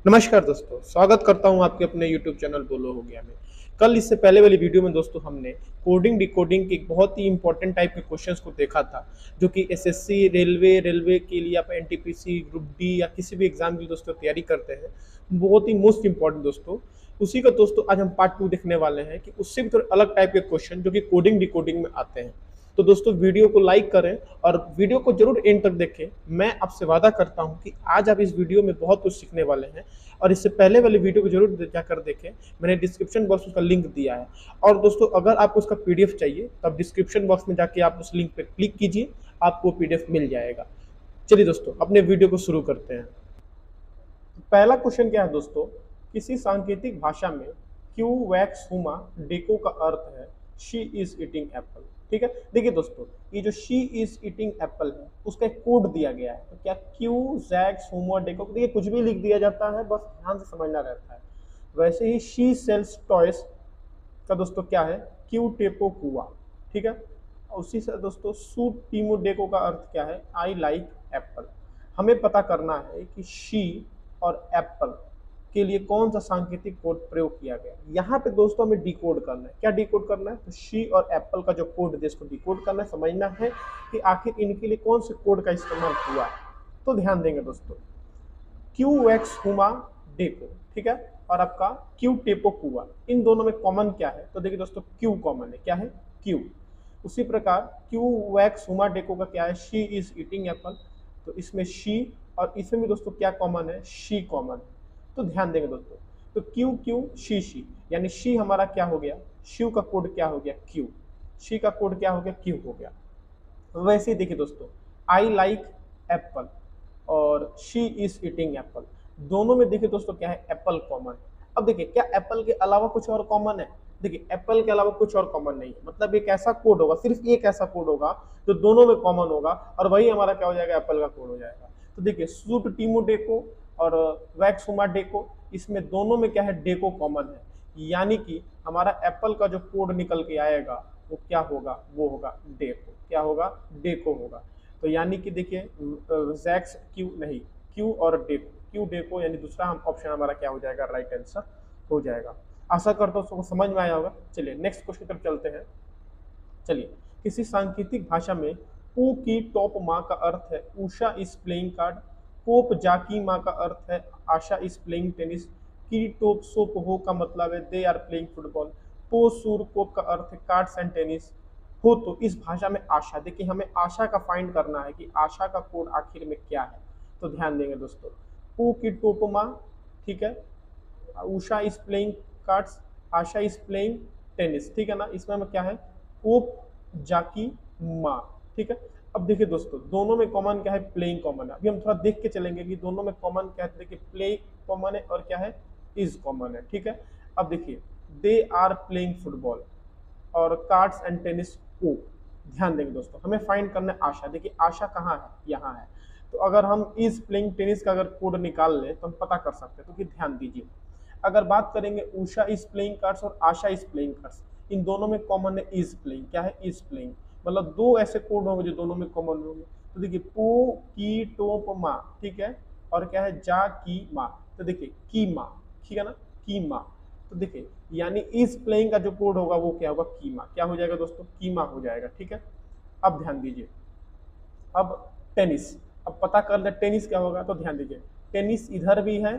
नमस्कार दोस्तों, स्वागत करता हूं आपके अपने YouTube चैनल बोलो हो गया में। कल इससे पहले वाली वीडियो में दोस्तों हमने कोडिंग डिकोडिंग के एक बहुत ही इंपॉर्टेंट टाइप के क्वेश्चंस को देखा था, जो कि एसएससी, रेलवे के लिए आप एनटीपीसी, ग्रुप डी या किसी भी एग्जाम की दोस्तों तैयारी करते हैं, बहुत ही मोस्ट इंपॉर्टेंट दोस्तों। उसी का दोस्तों आज हम पार्ट 2 देखने वाले हैं कि उससे भी थोड़े अलग टाइप के क्वेश्चन जो कि कोडिंग डिकोडिंग में आते हैं। तो दोस्तों वीडियो को लाइक करें और वीडियो को जरूर एंड तक देखें। मैं आपसे वादा करता हूं कि आज आप इस वीडियो में बहुत कुछ सीखने वाले हैं। और इससे पहले वाली वीडियो को जरूर जाकर देखें, मैंने डिस्क्रिप्शन बॉक्स में उसका लिंक दिया है। और दोस्तों अगर आपको उसका पीडीएफ चाहिए तब डिस्क्रिप्शन बॉक्स में जाके आप उस लिंक पर क्लिक कीजिए, आपको पीडीएफ मिल जाएगा। चलिए दोस्तों अपने वीडियो को शुरू करते हैं। पहला क्वेश्चन क्या है दोस्तों, किसी सांकेतिक भाषा में क्यू वैक्स हुमा डेको का अर्थ है शी इज ईटिंग एप्पल। ठीक है, देखिए दोस्तों ये जो शी इज ईटिंग एप्पल है उसका एक कोड दिया गया है। तो क्या क्यू जैक्स हुमा डेको, देखिए कुछ भी लिख दिया जाता है, बस ध्यान से समझना रहता है। वैसे ही शी सेल्स टॉयस का दोस्तों क्या है, क्यू टेपो कुआ। ठीक है, उसी से दोस्तों सू टीमो डेको का अर्थ क्या है, आई लाइक एप्पल। हमें पता करना है कि शी और एप्पल के लिए कौन सा सांकेतिक कोड प्रयोग किया गया। यहाँ पे दोस्तों हमें डिकोड करना है। क्या डिकोड करना है, तो शी और एप्पल का जो कोड है इसको डिकोड करना है, समझना है कि आखिर इनके लिए कौन से कोड का इस्तेमाल हुआ है। तो ध्यान देंगे दोस्तों, क्यू वैक्स हुमा डेको, ठीक है, और आपका क्यू टेपो कुआ, इन दोनों में कॉमन क्या है, तो देखिए दोस्तों क्यू कॉमन है। क्या है, क्यू। उसी प्रकार क्यू वैक्स हुमा डेको का क्या है, शी इज ईटिंग एप्पल। तो इसमें शी और इसमें भी दोस्तों क्या कॉमन है, शी कॉमन है। तो ध्यान देंगे दोस्तों, तो क्यू क्यू शी, यानी शी हमारा क्या हो गया, शिव का कोड क्या हो गया, क्यू। शी का कोड क्या हो गया, क्यू हो गया। वैसे ही देखिए दोस्तों, आई लाइक एप्पल और शी इज ईटिंग एप्पल, दोनों में देखिए दोस्तों क्या है, एप्पल कॉमन है। अब देखिए क्या एप्पल के अलावा कुछ और कॉमन है, देखिए एप्पल के अलावा कुछ और कॉमन नहीं है। मतलब एक ऐसा कोड होगा, सिर्फ एक ऐसा कोड होगा जो दोनों में कॉमन होगा, और वही हमारा क्या हो जाएगा, एप्पल का कोड हो जाएगा। तो देखिए सूट टीमो डेको और वैक्स हुमा डेको, इसमें दोनों में क्या है, डेको कॉमन है। यानी कि हमारा एप्पल का जो कोड निकल के आएगा वो क्या होगा, वो होगा डेको। क्या होगा, डेको होगा। तो यानी कि देखिए जैक्स क्यू नहीं, क्यू और डेको, क्यू डेको, यानी दूसरा हम ऑप्शन हमारा क्या हो जाएगा, राइट आंसर हो जाएगा। आशा करता हूँ सबको समझ में आया होगा। चलिए नेक्स्ट क्वेश्चन की तरफ चलते हैं। चलिए, किसी सांकेतिक भाषा में ऊ की टॉप माँ का अर्थ है उषा इज प्लेइंग कार्ड, कोप जाकी माँ का अर्थ है आशा इज प्लेइंग टेनिस, की टोप सोप हो का मतलब है दे आर प्लेइंग फुटबॉल, पो सूर कोप का अर्थ है कार्ड्स एंड टेनिस। हो तो इस भाषा में आशा, देखिए हमें आशा का फाइंड करना है कि आशा का कोड आखिर में क्या है। तो ध्यान देंगे दोस्तों, पू की टोपमा, ठीक है, Usha is playing cards, Asha is playing tennis, ठीक है ना। इसमें हमें क्या है, कोप जाकी माँ, ठीक है। अब देखिए दोस्तों दोनों में कॉमन क्या है, प्लेइंग कॉमन है। अभी हम थोड़ा देख के चलेंगे कि दोनों में कॉमन क्या है। देखिए प्ले कॉमन है और क्या है, इज कॉमन है, ठीक है। अब देखिए दे आर प्लेइंग फुटबॉल और कार्ड्स एंड टेनिस को। ध्यान देंगे दोस्तों, हमें फाइंड करना है आशा। देखिए आशा कहाँ है, यहाँ है। तो अगर हम इज प्लेइंग टेनिस का अगर कोड निकाल लें तो हम पता कर सकते हैं। तो कि ध्यान दीजिए, अगर बात करेंगे उषा इज प्लेइंग कार्ड्स और आशा इज प्लेइंग कार्ड्स, इन दोनों में कॉमन है इज प्लेइंग। क्या है, इज प्लेइंग। मतलब दो ऐसे कोड होंगे जो दोनों में कॉमन होंगे। तो देखिए पो की टोप माँ, ठीक है, और क्या है, जा की माँ। तो देखिए की माँ, ठीक है ना, की माँ। तो देखिए यानी इस प्लेइंग का जो कोड होगा वो क्या होगा, कीमा। क्या हो जाएगा दोस्तों, कीमा हो जाएगा, ठीक है। अब ध्यान दीजिए, अब टेनिस, अब पता कर ले टेनिस क्या होगा। तो ध्यान दीजिए, टेनिस इधर भी है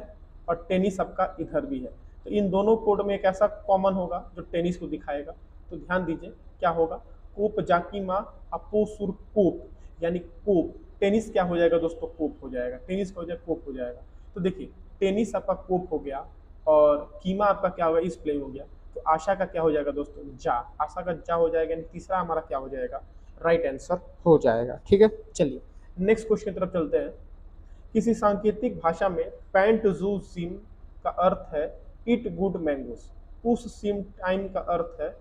और टेनिस आपका इधर भी है। तो इन दोनों कोड में एक ऐसा कॉमन होगा जो टेनिस को दिखाएगा। तो ध्यान दीजिए क्या होगा, कोप जाकी माँ अपो सुर कोप, यानी कोप। टेनिस क्या हो जाएगा दोस्तों, कोप हो जाएगा। टेनिस का हो जाएगा, कोप हो जाएगा। तो देखिए टेनिस आपका कोप हो गया और कीमा आपका क्या होगा, इस प्लेइंग हो गया। तो आशा का क्या हो जाएगा दोस्तों, जा। आशा का जा हो जाएगा, यानी तीसरा हमारा क्या हो जाएगा, राइट आंसर हो जाएगा, ठीक है। चलिए नेक्स्ट क्वेश्चन की तरफ चलते हैं। किसी सांकेतिक भाषा में पैंट जू सिम का अर्थ है eat good mangoes, push SIM time का अर्थ है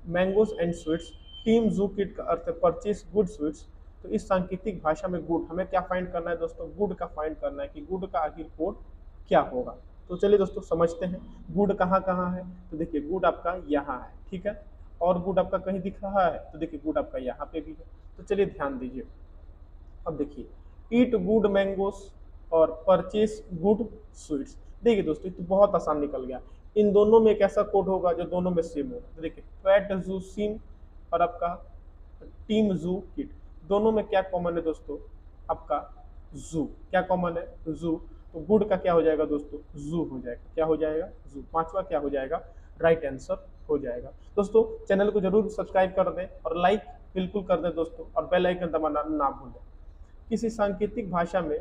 मैंगोज एंड स्वीट्स, टीम जू किट का अर्थ है परचेज गुड स्वीट्स। तो इस सांकेतिक भाषा में गुड हमें क्या फाइंड करना है दोस्तों, गुड का फाइंड करना है कि गुड का आखिर कोड क्या होगा। तो चलिए दोस्तों समझते हैं गुड कहाँ कहाँ है। तो देखिए गुड आपका यहाँ है, ठीक है, और गुड आपका कहीं दिख रहा है। तो देखिए गुड आपका यहाँ पे भी है। तो चलिए ध्यान दीजिए, अब देखिए ईट गुड मैंगोस और परचेस गुड स्वीट्स, देखिए दोस्तों, ये तो बहुत आसान निकल गया। इन दोनों में एक ऐसा कोड होगा जो दोनों में सेम होगा। तो देखिए पैट जू सिम और आपका टीम जू किट, दोनों में क्या कॉमन है दोस्तों? आपका जू। क्या कॉमन है? जू। तो गुड का क्या हो जाएगा दोस्तों? जू हो जाएगा। क्या हो जाएगा? जू। पांचवा क्या हो जाएगा? राइट आंसर हो जाएगा। दोस्तों चैनल को जरूर सब्सक्राइब कर दें और लाइक बिल्कुल कर दें दोस्तों, और बेल आइकन दबाना ना भूलें। किसी सांकेतिक भाषा में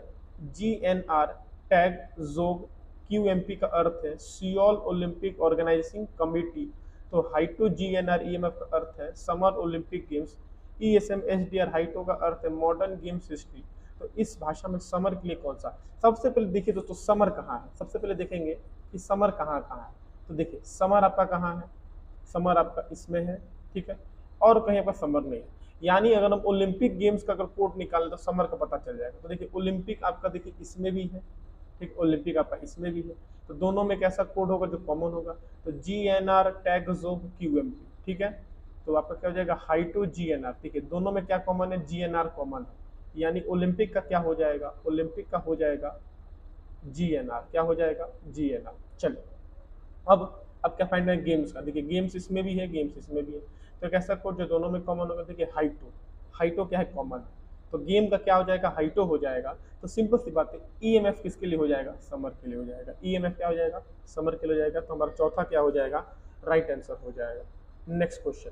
GNR, टैग, जोग, QMP का अर्थ है सियोल ओलंपिक ऑर्गेनाइजिंग कमेटी। तो हाइटो GNR EMF का अर्थ है summer Olympic games. ESM SDR हाइटो का अर्थ है मॉडर्न गेम्स हिस्ट्री। तो इस भाषा में समर के लिए कौन सा? सबसे पहले देखिए दोस्तों समर कहाँ है, सबसे पहले देखेंगे कि समर कहाँ कहाँ है। तो देखिए समर आपका कहाँ है? समर आपका इसमें है, ठीक है, और कहीं आपका समर नहीं है। यानी अगर हम ओलंपिक गेम्स का अगर कोड निकालें तो समर का पता चल जाएगा। तो देखिए ओलंपिक आपका देखिए इसमें भी है, ठीक, ओलंपिक आपका इसमें भी है। तो दोनों में कैसा कोड होगा जो कॉमन होगा? तो GNR, टैग, जोग, QMP, ठीक है। तो आपका क्या हो जाएगा? हाइटो GNR, ठीक है। दोनों में क्या कॉमन है? GNR कॉमन है। यानी ओलंपिक का क्या हो जाएगा? ओलंपिक का हो जाएगा GNR। क्या हो जाएगा? GNR। चलिए अब क्या फाइंड है? गेम्स का। देखिए गेम्स इसमें भी है, गेम्स इसमें भी है। तो कैसा कोड जो दोनों में कॉमन होगा? देखिए हाइटो, हाइटो क्या है? कॉमन है। तो गेम का क्या हो जाएगा? हाइटो हो जाएगा। तो सिंपल सी बात है, EMF किसके लिए हो जाएगा? समर के लिए हो जाएगा। EMF क्या हो जाएगा? समर के लिए हो जाएगा। तो हमारा चौथा क्या हो जाएगा? राइट आंसर हो जाएगा। नेक्स्ट क्वेश्चन,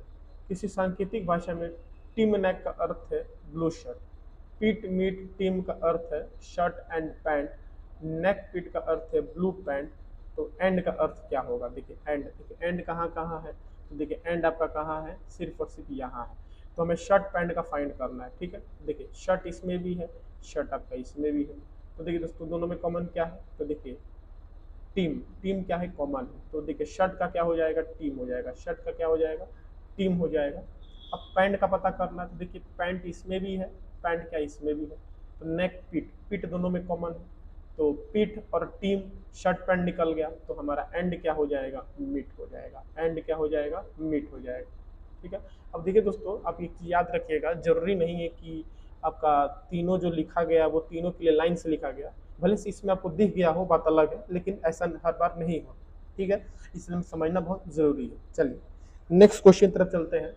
किसी सांकेतिक भाषा में टीम नेक का अर्थ है ब्लू शर्ट, पीट मीट टीम का अर्थ है शर्ट एंड पैंट, नेक पीट का अर्थ है ब्लू पैंट। तो एंड का अर्थ क्या होगा? देखिए एंड, देखिए एंड कहाँ कहाँ है? तो देखिए एंड आपका कहाँ है? सिर्फ और सिर्फ यहाँ है। तो हमें शर्ट पैंट का फाइंड करना है, ठीक है। देखिए शर्ट इसमें भी है, शर्ट आपका इसमें भी है। तो देखिए दोस्तों दोनों में कॉमन क्या है? तो देखिए टीम, टीम क्या है? कॉमन है। तो देखिए शर्ट का क्या हो जाएगा? टीम हो जाएगा। शर्ट का क्या हो जाएगा? टीम हो जाएगा। अब पैंट का पता करना है। तो देखिए पैंट इसमें भी है, पैंट क्या इसमें भी है। तो नेक पीट, पीट दोनों में कॉमन है। तो पीठ और टीम, शर्ट पैंट निकल गया। तो हमारा एंड क्या हो जाएगा? मीट हो जाएगा। एंड क्या हो जाएगा? मीट हो जाएगा, ठीक है। अब देखिए दोस्तों आप एक चीज याद रखिएगा, जरूरी नहीं है कि आपका तीनों जो लिखा गया वो तीनों के लिए लाइन से लिखा गया। भले से इसमें आपको दिख गया हो, बात अलग है, लेकिन ऐसा हर बार नहीं हो, ठीक है। इसलिए समझना बहुत जरूरी है। चलिए नेक्स्ट क्वेश्चन तरफ चलते हैं।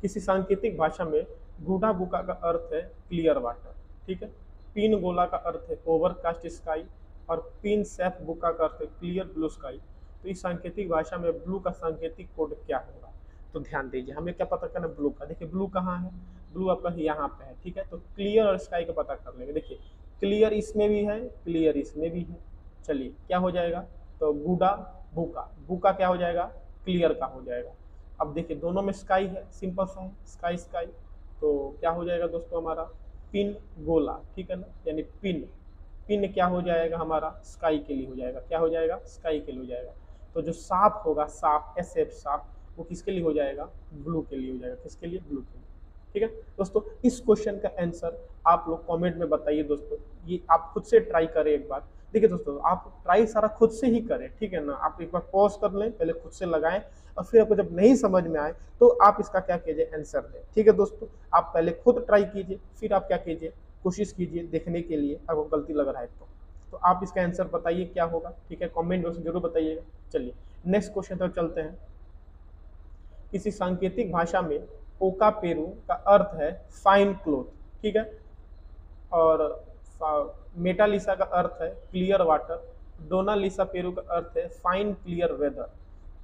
किसी सांकेतिक भाषा में गूढ़ा बुका का अर्थ है क्लियर वाटर, ठीक है। पीन गोला का अर्थ है ओवरकास्ट स्काई, और पीन सेफ बुका का अर्थ है क्लियर ब्लू स्काई। तो इस सांकेतिक भाषा में ब्लू का सांकेतिक कोड क्या होगा? तो ध्यान दीजिए, हमें क्या पता करना? ब्लू का। देखिए ब्लू कहाँ है? ब्लू आपका यहाँ पे है, ठीक है। तो क्लियर और स्काई का पता कर लेंगे। देखिए क्लियर इसमें भी है, क्लियर इसमें भी है। चलिए क्या हो जाएगा? तो गूढ़ा बुका, बुका क्या हो जाएगा? क्लियर का हो जाएगा। अब देखिए दोनों में स्काई है, सिंपल सा है, स्काई स्काई। तो क्या हो जाएगा दोस्तों हमारा? पिन गोला, ठीक है ना। यानी पिन, पिन क्या हो जाएगा हमारा? स्काई के लिए हो जाएगा। क्या हो जाएगा? स्काई के लिए हो जाएगा। तो जो साफ होगा, साफ SF साफ, वो किसके लिए हो जाएगा? ब्लू के लिए हो जाएगा। किसके लिए? ब्लू के लिए, ठीक है। दोस्तों इस क्वेश्चन का आंसर आप लोग कमेंट में बताइए दोस्तों। ये आप खुद से ट्राई करें एक बार। देखिए दोस्तों आप ट्राई सारा खुद से ही करें, ठीक है ना। आप एक बार पॉज कर लें, पहले खुद से लगाएं, और फिर आपको जब नहीं समझ में आए तो आप इसका क्या कीजिए? आंसर दें, ठीक है दोस्तों। आप पहले खुद ट्राई कीजिए, फिर आप क्या कीजिए? कोशिश कीजिए देखने के लिए, आपको गलती लग रहा है तो आप इसका आंसर बताइए क्या होगा, ठीक है। कमेंट बॉक्स में जरूर बताइएगा। चलिए नेक्स्ट क्वेश्चन तक चलते हैं। किसी सांकेतिक भाषा में ओका पेरू का अर्थ है फाइन क्लोथ, ठीक है, और मेटालिसा का अर्थ है क्लियर वाटर, डोनालिसा पेरू का अर्थ है फाइन क्लियर वेदर।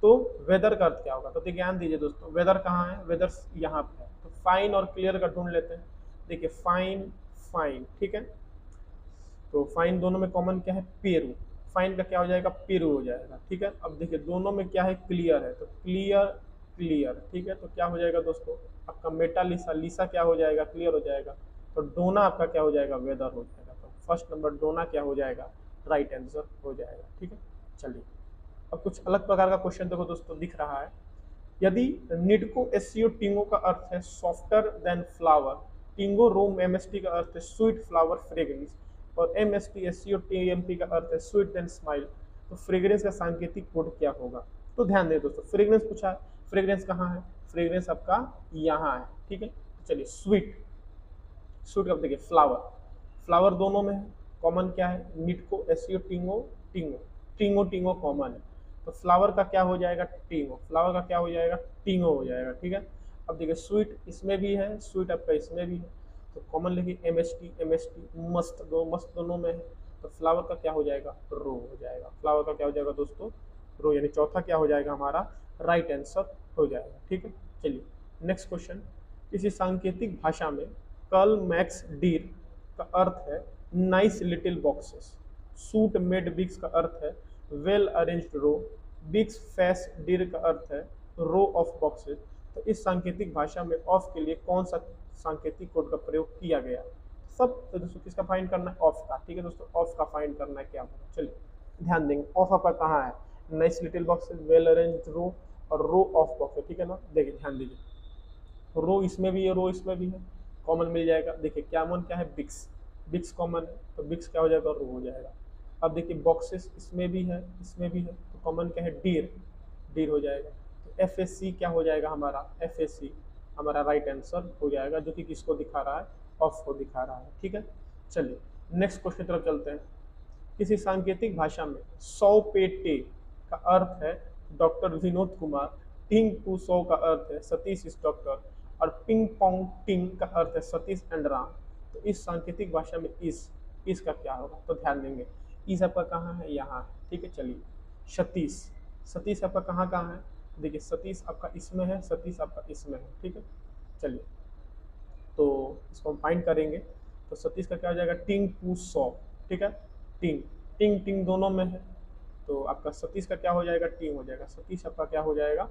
तो वेदर का अर्थ क्या होगा? तो ध्यान दीजिए दोस्तों, वेदर कहाँ है? वेदर यहाँ पे है। तो फाइन और क्लियर का ढूंढ लेते हैं। देखिए फाइन, फाइन, ठीक है। तो फाइन दोनों में कॉमन क्या है? पेरू। फाइन का क्या हो जाएगा? पेरू हो जाएगा, ठीक है। अब देखिए दोनों में क्या है? क्लियर है। तो क्लियर, क्लियर, ठीक है। तो क्या हो जाएगा दोस्तों? आपका मेटालिसा, लिसा क्या हो जाएगा? क्लियर हो जाएगा। तो डोना आपका क्या हो जाएगा? वेदर हो जाएगा। तो फर्स्ट नंबर डोना क्या हो जाएगा? राइट आंसर हो जाएगा, ठीक है। चलिए अब कुछ अलग प्रकार का क्वेश्चन देखो दोस्तों, दिख रहा है। यदि निडको SCO टिंगो का अर्थ है सॉफ्टर देन फ्लावर, टिंगो रोम MST का अर्थ है स्वीट फ्लावर फ्रेग्रेंस, और MST SCO TMP का अर्थ है स्वीट देन स्माइल, तो फ्रेग्रेंस का सांकेतिक कोड क्या होगा? तो ध्यान दें दोस्तों, फ्रेग्रेंस पूछा है। फ्रेग्रेंस कहाँ है? फ्रेग्रेंस आपका यहाँ है, ठीक है। चलिए स्वीट, स्वीट कब? देखिए फ्लावर, फ्लावर दोनों में है, कॉमन क्या है, Nitco, SEO, Tingo, Tingo, Tingo Tingo common है। तो फ्लावर का क्या हो जाएगा, टिंगो, फ्लावर का क्या हो जाएगा, टिंगो हो जाएगा, ठीक है। अब देखिए स्वीट इसमें भी है, स्वीट आपका इसमें भी है, तो कॉमन लिखिए एमएसटी, एमएसटी, मस्त, दो मस्त दोनों में है, तो फ्लावर का क्या हो जाएगा, रो हो जाएगा। फ्लावर का क्या हो जाएगा दोस्तों, रो, यानी चौथा क्या हो जाएगा हमारा, राइट आंसर हो जाएगा, ठीक है। चलिए नेक्स्ट क्वेश्चन, किसी सांकेतिक भाषा में कर्ल मैक्स डीर का अर्थ है नाइस लिटिल बॉक्सेस, सूट मेड बिग्स का अर्थ है वेल अरेंज्ड रो, बिग्स फेस डीर का अर्थ है रो ऑफ बॉक्सेस। तो इस सांकेतिक भाषा में ऑफ के लिए कौन सा सांकेतिक कोड का प्रयोग किया गया, सब तो दोस्तों किसका फाइंड करना है, ऑफ का, ठीक है दोस्तों, ऑफ का फाइंड करना है क्या होगा। चलिए ध्यान देंगे, ऑफ आपका कहाँ है, nice little boxes, well arranged row और रो ऑफ बॉक्सेस, ठीक है ना। देखिए ध्यान दीजिए, रो इसमें भी है, रो इसमें भी है, कॉमन मिल जाएगा। देखिए कॉमन क्या है, बिक्स, बिक्स कॉमन है, तो बिक्स क्या हो जाएगा, रो हो जाएगा। अब देखिए बॉक्सेस इसमें भी है, इसमें भी है, तो कॉमन क्या है, डीर, डीर हो जाएगा। तो एफ एस सी क्या हो जाएगा हमारा, एफ एस सी हमारा राइट आंसर हो जाएगा, जो कि किसको दिखा रहा है, ऑफ को दिखा रहा है, ठीक है। चलिए नेक्स्ट क्वेश्चन की तरफ चलते हैं। किसी सांकेतिक भाषा में 100 पे टे का अर्थ है डॉक्टर विनोद कुमार, टिंग टू 100 का अर्थ है सतीश इस डॉक्टर, और पिंग पोंग टिंग का अर्थ है सतीश एंड राम। तो इस सांकेतिक भाषा में इस का क्या होगा, तो ध्यान देंगे, इस आपका कहाँ है, यहाँ है, ठीक है। चलिए सतीश, सतीश आपका कहाँ कहाँ है, देखिए सतीश आपका इसमें है, सतीश आपका इसमें है, ठीक है। चलिए तो इसको हम फाइंड करेंगे, तो सतीश का क्या हो जाएगा, टिंग टू 100, ठीक है, टिंग, टिंग टिंग दोनों में है, तो आपका सतीश का क्या हो जाएगा, टिंग हो जाएगा, सतीश आपका क्या हो जाएगा,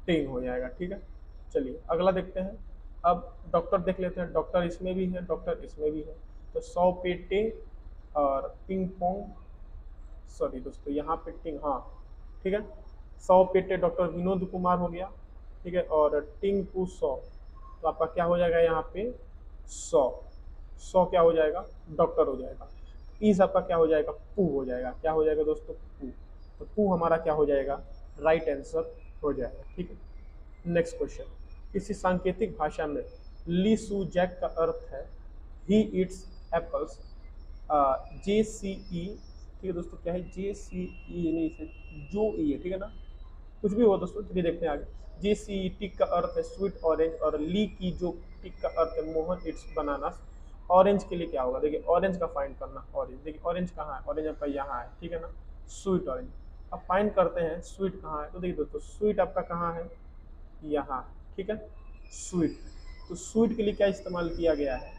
टिंग हो जाएगा, ठीक है। चलिए अगला देखते हैं, अब डॉक्टर देख लेते हैं, डॉक्टर इसमें भी है, डॉक्टर इसमें भी है, तो 100 पे टे और पिंग पोंग, सॉरी दोस्तों यहाँ पे टिंग, हाँ ठीक है, 100 पे टे डॉक्टर विनोद कुमार हो गया, ठीक है, और टिंग टू 100, तो आपका क्या हो जाएगा यहाँ पे 100, 100 क्या हो जाएगा, डॉक्टर हो जाएगा। इस आपका क्या हो जाएगा, पू हो जाएगा, क्या हो जाएगा दोस्तों, पू, तो पू हमारा क्या हो जाएगा, राइट आंसर हो जाएगा, ठीक है। नेक्स्ट क्वेश्चन, किसी सांकेतिक भाषा में ली सू जैक का अर्थ है ही ईट्स एप्पल्स, जे सी ई, ठीक है दोस्तों, क्या है, जे सी ई नहीं से जो ई है, ठीक है ना, कुछ भी हो दोस्तों, चलिए देखते हैं आगे। जे सी ई टिक का अर्थ है स्वीट ऑरेंज, और ली की जो टिक का अर्थ है मोहन इट्स बनानास। ऑरेंज के लिए क्या होगा, देखिए ऑरेंज का फाइंड करना, ऑरेंज, देखिए ऑरेंज कहाँ है, ऑरेंज आपका यहाँ है, ठीक है ना, स्वीट ऑरेंज। अब फाइंड करते हैं स्वीट कहाँ है, तो देखिए दोस्तों स्वीट आपका कहाँ है, यहाँ, ठीक है, स्वीट। तो स्वीट के लिए क्या इस्तेमाल किया गया है,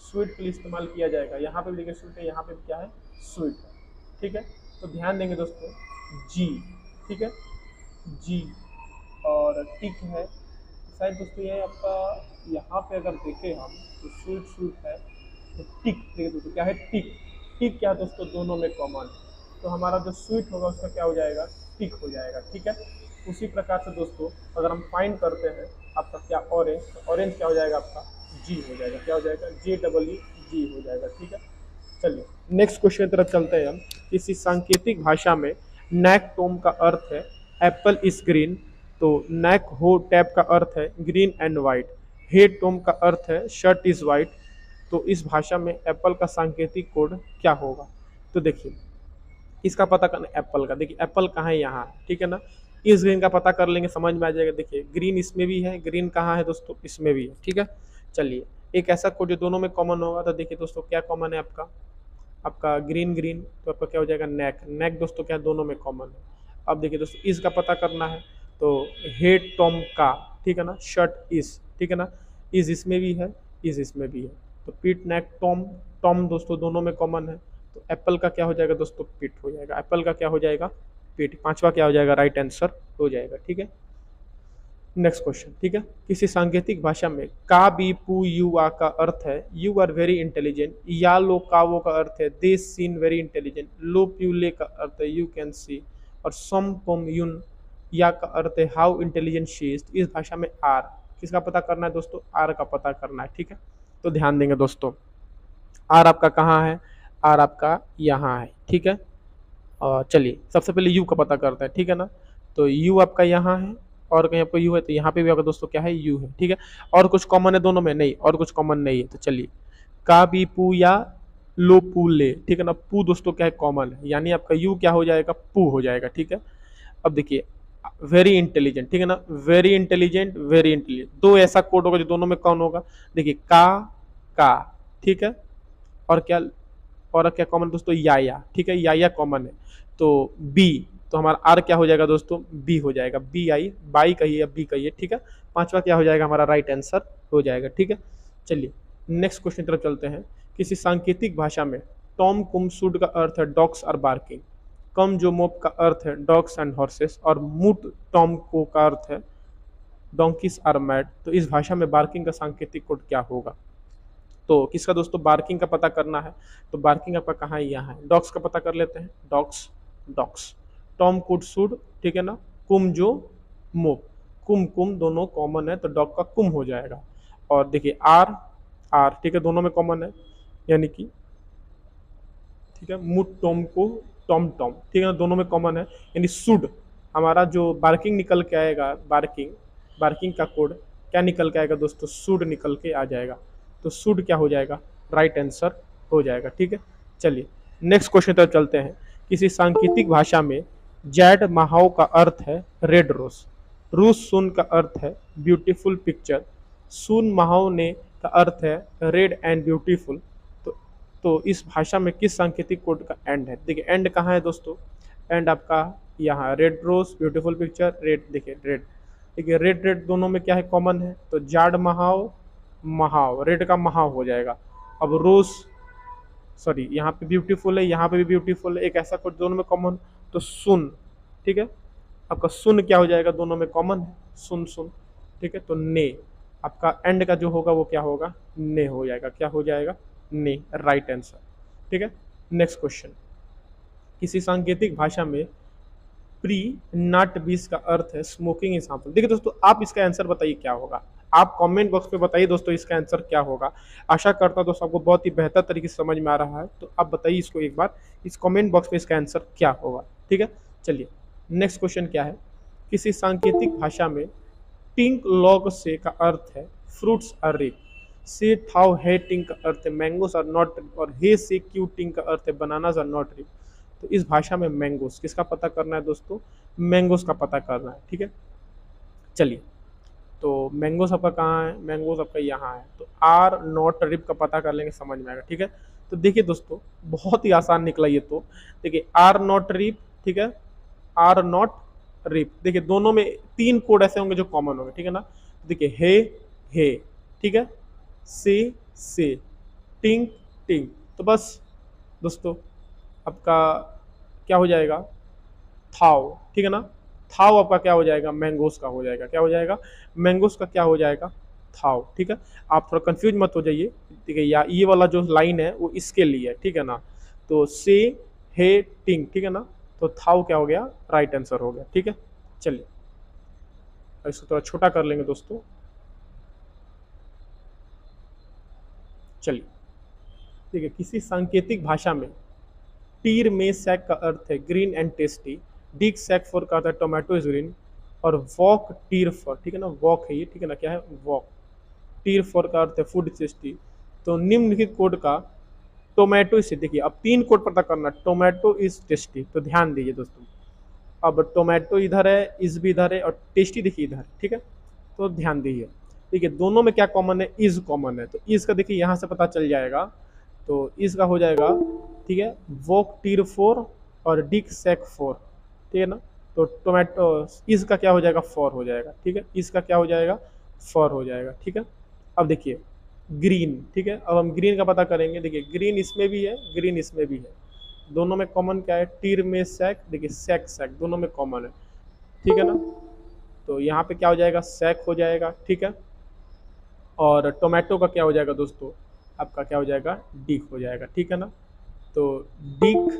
स्वीट के लिए इस्तेमाल किया जाएगा, यहाँ पे भी देखिए स्वीट है, यहाँ पे भी क्या है, स्वीट है, ठीक है। तो ध्यान देंगे दोस्तों, जी, ठीक है, जी, और टिक है, शायद दोस्तों ये आपका यहाँ पे अगर देखें हम तो स्वीट स्वीट है, तो टिक, देखिए दोस्तों क्या है, टिक, टिक क्या है दोस्तों, दोनों में कॉमन, तो हमारा जो स्वीट होगा उसका क्या हो जाएगा, टिक हो जाएगा, ठीक है। उसी प्रकार से दोस्तों अगर हम फाइंड करते हैं आपका क्या, ऑरेंज, तो ऑरेंज क्या हो जाएगा आपका, जी हो जाएगा, क्या हो जाएगा, जे डबल ई जी हो जाएगा, ठीक है। चलिए नेक्स्ट क्वेश्चन की तरफ चलते हैं हम। किसी सांकेतिक भाषा में नैक टोम का अर्थ है एप्पल इज ग्रीन, तो नैक हो टैप का अर्थ है ग्रीन एंड वाइट, हेड टोम का अर्थ है शर्ट इज वाइट। तो इस भाषा में एप्पल का सांकेतिक कोड क्या होगा, तो देखिए इसका पता करना, एप्पल का, देखिए एप्पल कहाँ है, यहाँ, ठीक है ना, इस ग्रीन का पता कर लेंगे, समझ में आ जाएगा। देखिए ग्रीन इसमें भी है, ग्रीन कहाँ है दोस्तों, इसमें भी है, ठीक है। चलिए एक ऐसा कोड जो दोनों में कॉमन होगा, तो देखिए दोस्तों क्या कॉमन है आपका, आपका ग्रीन ग्रीन, तो आपका क्या हो जाएगा, नेक, नेक दोस्तों क्या दोनों में कॉमन है। अब देखिए दोस्तों इस का पता करना है, तो हेड टॉम का, ठीक है ना, शर्ट इज, ठीक है ना, इज इसमें भी है, इज इसमें भी है, तो पीट नेक टॉम, टॉम दोस्तों दोनों में कॉमन है, तो एप्पल का क्या हो जाएगा दोस्तों, पीट हो जाएगा, एप्पल का क्या हो जाएगा, पीट, पांचवा क्या हो जाएगा, राइट आंसर हो जाएगा, ठीक है। नेक्स्ट क्वेश्चन, ठीक है, किसी सांकेतिक भाषा में का बी पू यू आ का अर्थ है यू आर वेरी इंटेलिजेंट, या लो कावो का अर्थ है दे सीन वेरी इंटेलिजेंट, लो प्यूले का अर्थ है यू कैन सी, और सम पोम यून या का अर्थ है हाउ इंटेलिजेंट शी इज। इस भाषा में आर किसका पता करना है दोस्तों, आर का पता करना है, ठीक है। तो ध्यान देंगे दोस्तों, आर आपका कहाँ है, आर आपका यहाँ है, ठीक है। और चलिए सबसे पहले यू का पता करते हैं, ठीक है ना, तो यू आपका यहाँ है, और कहीं आपको यू है, तो यहाँ पे भी आपका दोस्तों क्या है, यू है, ठीक है। और कुछ कॉमन है दोनों में, नहीं, और कुछ कॉमन नहीं है, तो चलिए का बी पू या लोपुले, ठीक है ना। पू दोस्तों क्या है, कॉमन है, यानी आपका यू क्या हो जाएगा, पू हो जाएगा, ठीक है। अब देखिए वेरी इंटेलिजेंट, ठीक है ना, वेरी इंटेलिजेंट, वेरी इंटेलिजेंट, दो ऐसा कोड होगा जो दोनों में कौन होगा, देखिए का, ठीक है। और क्या, और क्या कॉमन दोस्तों, या, ठीक है, या कॉमन है। तो बी, तो हमारा आर क्या हो जाएगा दोस्तों, बी हो जाएगा, बी आई, बाई कहिए या बी कहिए, ठीक है। पांचवा क्या हो जाएगा हमारा, राइट आंसर हो जाएगा, ठीक है। चलिए नेक्स्ट क्वेश्चन की तरफ चलते हैं। किसी सांकेतिक भाषा में टॉम कुम सूड का अर्थ है डॉग्स आर बार्किंग, कम जो मोप का अर्थ है डॉग्स एंड हॉर्सेस, और मुट टॉम को का अर्थ है डोंकीज आर मैड, तो इस भाषा में बार्किंग का सांकेतिक कोड क्या होगा। तो किसका दोस्तों, बार्किंग का पता करना है। तो बार्किंग आपका कहाँ है, यहाँ है। डॉग्स का पता कर लेते हैं, डॉग्स, डॉग्स, टॉम कुड सूड, ठीक है ना, कुम जो मोप, कुम कुम दोनों कॉमन है तो डॉग का कुम हो जाएगा। और देखिए आर, आर, ठीक है, दोनों में कॉमन है, यानी कि ठीक है, मुट टॉम को टॉम टॉम, ठीक है ना, दोनों में कॉमन है, यानी शुड, हमारा जो बार्किंग निकल के आएगा, बार्किंग, बार्किंग का कोड क्या निकल के आएगा दोस्तों, शुड निकल के आ जाएगा। तो शुड क्या हो जाएगा, राइट आंसर हो जाएगा, ठीक है। चलिए नेक्स्ट क्वेश्चन तक चलते हैं। किसी सांकेतिक भाषा में जैड महाओ का अर्थ है रेड रोज, रूस सुन का अर्थ है ब्यूटीफुल पिक्चर, सुन महाओ ने का अर्थ है रेड एंड ब्यूटीफुल, तो इस भाषा में किस सांकेतिक कोड का एंड है। देखिए एंड कहाँ है दोस्तों, एंड आपका यहाँ, red rose, beautiful picture, red, देखिए रेड, देखिए रेड रेड दोनों में क्या है, कॉमन है, तो जाड महाव, महाव, रेड का महाव हो जाएगा। अब रोज, सॉरी यहाँ पे ब्यूटीफुल है, यहाँ पे भी ब्यूटीफुल है, एक ऐसा कोड दोनों में कॉमन, तो सुन, ठीक है, आपका सुन क्या हो जाएगा, दोनों में कॉमन है, सुन सुन, ठीक है। तो ने, आपका एंड का जो होगा वो क्या होगा, ने हो जाएगा, क्या हो जाएगा, ने, राइट आंसर, ठीक है। नेक्स्ट क्वेश्चन, किसी सांकेतिक भाषा में प्री नॉट बीस का अर्थ है स्मोकिंग इज हार्मफुल। देखिए दोस्तों आप इसका आंसर बताइए क्या होगा, आप कमेंट बॉक्स पे बताइए दोस्तों इसका आंसर क्या होगा। आशा करता हूं दोस्तों आपको बहुत ही बेहतर तरीके से समझ में आ रहा है, तो आप बताइए इसको एक बार इस कमेंट बॉक्स पे इसका आंसर क्या होगा, ठीक है। चलिए नेक्स्ट क्वेश्चन क्या है, किसी सांकेतिक भाषा में टिंक लॉग से का अर्थ है फ्रूट्स आर रिप, से थाउ है टिंक का अर्थ है मैंगोस आर नॉट रिप, और हे से क्यू टिंक का अर्थ है बनानास आर नॉट रिप। तो इस भाषा में मैंगोस किसका पता करना है दोस्तों, मैंगोस का पता करना है, ठीक है। चलिए तो मैंगोस आपका कहाँ है, मैंगोस आपका यहाँ है, तो आर नॉट रिप का पता कर लेंगे, समझ में आएगा, ठीक है। तो देखिए दोस्तों बहुत ही आसान निकला ये, तो देखिए आर नॉट रिप, ठीक है, आर नॉट रिप, देखिए दोनों में तीन कोड ऐसे होंगे जो कॉमन होंगे, ठीक है ना। देखिए हे, ठीक है, से, टिंग टिंग, तो बस दोस्तों आपका क्या हो जाएगा, थाव, ठीक है ना, थाव आपका क्या हो जाएगा, मैंगोस का हो जाएगा, क्या हो जाएगा, मैंगोस का क्या हो जाएगा, थाव, ठीक है। आप थोड़ा कंफ्यूज मत हो जाइए, ठीक है, या ये वाला जो लाइन है वो इसके लिए है, ठीक है ना। तो से हे टिंग, ठीक है ना, तो थाव क्या हो गया, राइट आंसर हो गया, ठीक है। चलिए इसको थोड़ा छोटा कर लेंगे दोस्तों। चलिए ठीक है, किसी सांकेतिक भाषा में टीर में सैक का अर्थ है ग्रीन एंड टेस्टी, डिग सैक फॉर का अर्थ है टोमेटो इज ग्रीन, और वॉक टीर फॉर, ठीक है ना, वॉक है ये, ठीक है ना, क्या है, वॉक, टीर फॉर का अर्थ है फूड टेस्टी। तो निम्नलिखित कोड का टोमेटो से, देखिए अब तीन कोड पता करना, टोमेटो इज टेस्टी, तो ध्यान दीजिए दोस्तों, अब टोमेटो इधर है, इज भी इधर है, और टेस्टी देखिए इधर, ठीक है। तो ध्यान दीजिए, देखिए दोनों में क्या कॉमन है, इज कॉमन है, तो इज का देखिए यहाँ से पता चल जाएगा, तो इज का हो जाएगा, ठीक है, वॉक टीर फोर और डिक सैक फोर, ठीक है ना। तो टोमेटो इज का क्या हो जाएगा, फॉर हो जाएगा, ठीक है, इज का क्या हो जाएगा, फॉर हो जाएगा, ठीक है। अब देखिए ग्रीन, ठीक है, अब हम ग्रीन का पता करेंगे, देखिए ग्रीन इसमें भी है, ग्रीन इसमें भी है, दोनों में कॉमन क्या है, टीर में सैक, देखिए सैक सैक दोनों में कॉमन है, ठीक है ना। तो यहाँ पे क्या हो जाएगा, सैक हो जाएगा, ठीक है। और टोमेटो का क्या हो जाएगा दोस्तों, आपका क्या हो जाएगा, डिक हो जाएगा, ठीक है ना। तो डिक,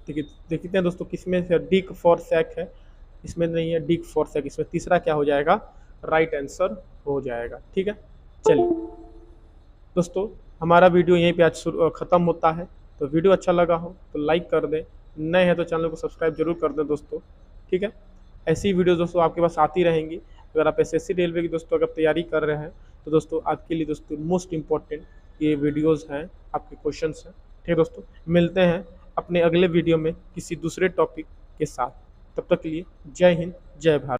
देखिए देखते हैं दोस्तों किसमें से डिक फॉर सैक है, इसमें नहीं है डिक फॉर सैक, इसमें तीसरा क्या हो जाएगा, राइट आंसर हो जाएगा, ठीक है। चलिए दोस्तों हमारा वीडियो यहीं पे आज ख़त्म होता है, तो वीडियो अच्छा लगा हो तो लाइक कर दें, नए हैं तो चैनल को सब्सक्राइब जरूर कर दें दोस्तों, ठीक है। ऐसी वीडियो दोस्तों आपके पास आती रहेंगी। अगर आप एसएससी रेलवे की दोस्तों अगर तैयारी कर रहे हैं तो दोस्तों आपके लिए दोस्तों मोस्ट इम्पॉर्टेंट ये वीडियोज़ हैं, आपके क्वेश्चंस हैं, ठीक है दोस्तों, मिलते हैं अपने अगले वीडियो में किसी दूसरे टॉपिक के साथ। तब तक के लिए जय हिंद, जय भारत।